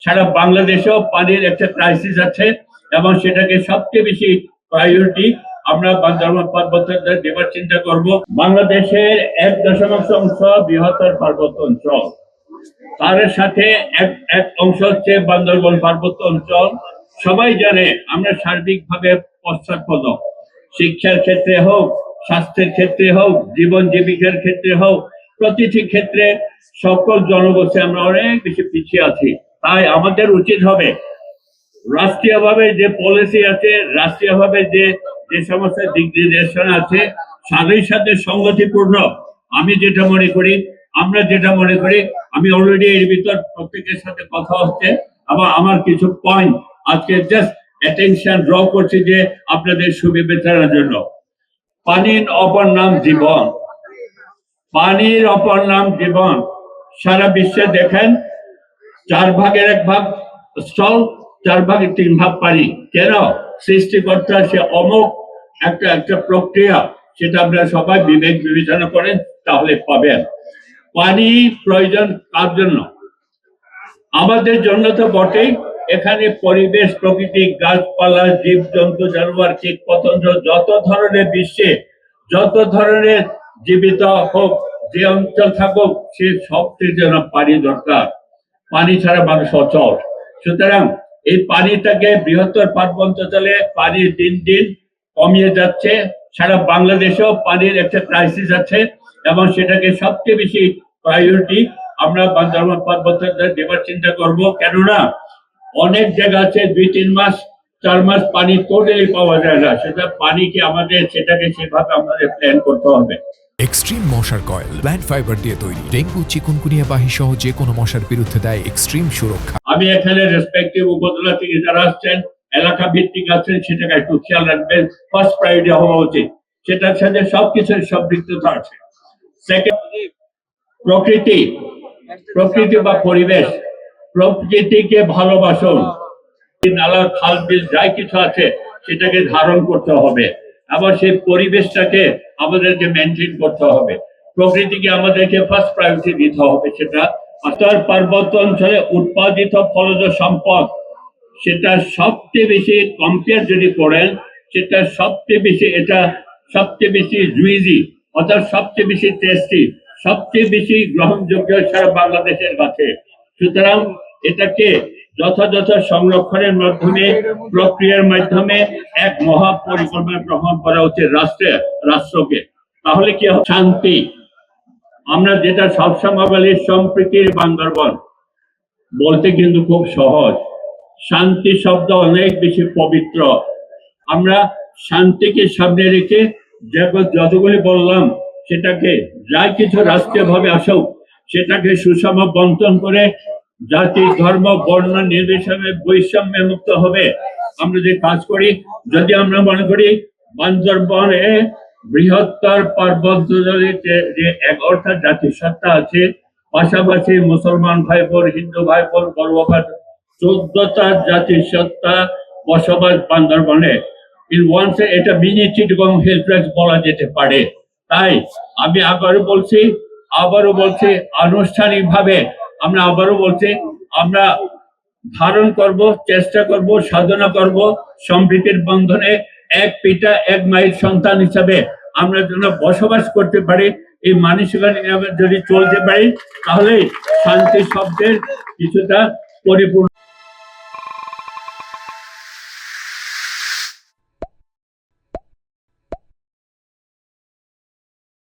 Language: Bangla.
সারা বাংলাদেশেও পানির একটা ক্রাইসিস আছে এবং সেটাকে সবচেয়ে বেশি প্রায়োরিটি আমরা বান্দরবান পার্বত্য দেবার চিন্তা করব। বাংলাদেশের 1.1 বৃহত্তর পার্বত্য অঞ্চল, তার সাথে এক অংশ হচ্ছে বান্দরবান পার্বত্য অঞ্চল। সবাই জানে আমরা সার্বিকভাবে পশ্চাৎপদ, শিক্ষার ক্ষেত্রে হোক, স্বাস্থ্যের ক্ষেত্রে হোক, জীবন জীবিকার ক্ষেত্রে হোক, প্রতিটি ক্ষেত্রে সকল জনগোষ্ঠী আমরা অনেক বেশি পিছিয়ে আছি। তাই আমাদের উচিত হবে রাষ্ট্রীয়ভাবে যে পলিসি আছে, রাষ্ট্রীয়ভাবে যে যে সমস্ত দিক নির্দেশন আছে, সাথে সাথে সংগতিপূর্ণ আমি যেটা মনে করি, আমরা যেটা মনে করি, আমি অলরেডি এর ভিতর প্রত্যেকের সাথে কথা হচ্ছে। আবার আমার কিছু পয়েন্ট আজকে জাস্ট অ্যাটেনশন ড্র করছি যে আপনাদের সুবিবেচনার জন্য। পানির অপর নাম জীবন, পানির অপর নাম জীবন। সারা বিশ্বে দেখেন 1/4 স্থল, 3/4 পানি। কেন? সৃষ্টিকর্তা সে অমুক একটা প্রক্রিয়া, সেটা আপনারা সবাই বিবেক বিবেচনা করেন তাহলে পাবেন। পানি প্রয়োজন কার জন্য? আমাদের জন্য তো বটেই। এখানে পরিবেশ, প্রকৃতি, গাছপালা, জীবজন্তু, জানোয়ার, কীট পতঙ্গ, যত ধরনের বিশ্বে যত ধরনের জীবিত হোক, যে অঞ্চল থাকুক, সে সবটির জন্য পানি দরকার। পানি ছাড়া মানুষ অচল। সুতরাং এই পানিটাকে বৃহত্তর পার্বত্য অঞ্চলে পানি দিন দিন কমিয়ে যাচ্ছে। সারা বাংলাদেশেও পানির একটা ক্রাইসিস আছে এবং সেটাকে সবচেয়ে বেশি প্রায়োরিটি আমরা বান্দরবান পার্বত্য দেবার চিন্তা করব। কেননা অনেক জায়গা আছে 2-3 মাস 4 মাস পানি টোটালি পাওয়া যায় না। সেটা পানিকে আমাদের সেটাকে সেভাবে আমাদের প্ল্যান করতে হবে। এক্সট্রিম মশার কয়েল প্ল্যান্ট ফাইবার দিয়ে তৈরি, ডেঙ্গু, চিকুনগুনিয়া বাহি সহ যে কোনো মশার বিরুদ্ধে দেয় এক্সট্রিম সুরক্ষা। আমি এখানে রেসপেক্টিভ উপজেলা থেকে যারা আসছেন, এলাকা ভিত্তিক আছেন, সেটাকে একটু খেয়াল রাখবেন। ফার্স্ট প্রায়োরিটি হওয়া উচিত, সেটার সাথে সবকিছুর সম্পৃক্ততা আছে। সেকেন্ড, প্রকৃতি বা পরিবেশ, প্রকৃতিকে ভালোবাসুন। নালা, খাল, বিল যাই কিছু আছে সেটাকে ধারণ করতে হবে, আবার সেই পরিবেশটাকে আমাদেরকে মেনটেন করতে হবে। প্রকৃতিকে আমাদেরকে ফার্স্ট প্রায়োরিটি দিতে হবে। সেটা উত্তর পার্বত্য অঞ্চলে উৎপাদিত ফলজ সম্পদ, সেটা সবচেয়ে বেশি কম্পেয়ার যদি করেন, সেটা সবচেয়ে বেশি, এটা সবচেয়ে বেশি জুইজি, অর্থাৎ সবচেয়ে বেশি টেস্টি, সবচেয়ে বেশি গ্রহণযোগ্য সারা বাংলাদেশের কাছে। সুতরাং এটাকে যথাযথ সংরক্ষণের মাধ্যমে, প্রক্রিয়ার মাধ্যমে এক মহা পরিকল্পনা গ্রহণ করা উচিত রাষ্ট্রকে। তাহলে কি হবে? শান্তি। আমরা যেটা সবসময় বলি সম্প্রীতির বান্দরবন, বলতে কিন্তু খুব সহজ। শান্তি শব্দ অনেক বেশি পবিত্র। আমরা শান্তিকে সামনে রেখে যতগুলি বললাম, সেটাকে যা কিছু রাষ্ট্রীয়ভাবে আসুক, সেটাকে সুষম বন্টন করে জাতি, ধর্ম, বর্ণ নির্বিশেষে বৈষম্য মুক্ত হবে আমরা যে কাজ করি। যদি আমরা মনে করি বান্দরবনে বৃহত্তর পার্বত্য যে 11টা জাতিসত্তা আছে, পাশাপাশি মুসলমান ভাই বোন, হিন্দু ভাই বোন, বড় 14টা জাতিসত্তা বসবাস বান্দরবনে। এটা মিনি চিটগং হিল ট্র্যাক্ট বলা যেতে পারে। তাই আমি আবারও বলছি আনুষ্ঠানিকভাবে আমরা আমরা ধারণ করব, চেষ্টা করব, সাধনা করব সম্প্রীতির বন্ধনে এক পিতা এক মায়ের সন্তান হিসাবে আমরা যেন বসবাস করতে পারি। এই মানসিকতা যদি চলতে পারি, তাহলে শান্তি শব্দের কিছুটা পরিপূর্ণ।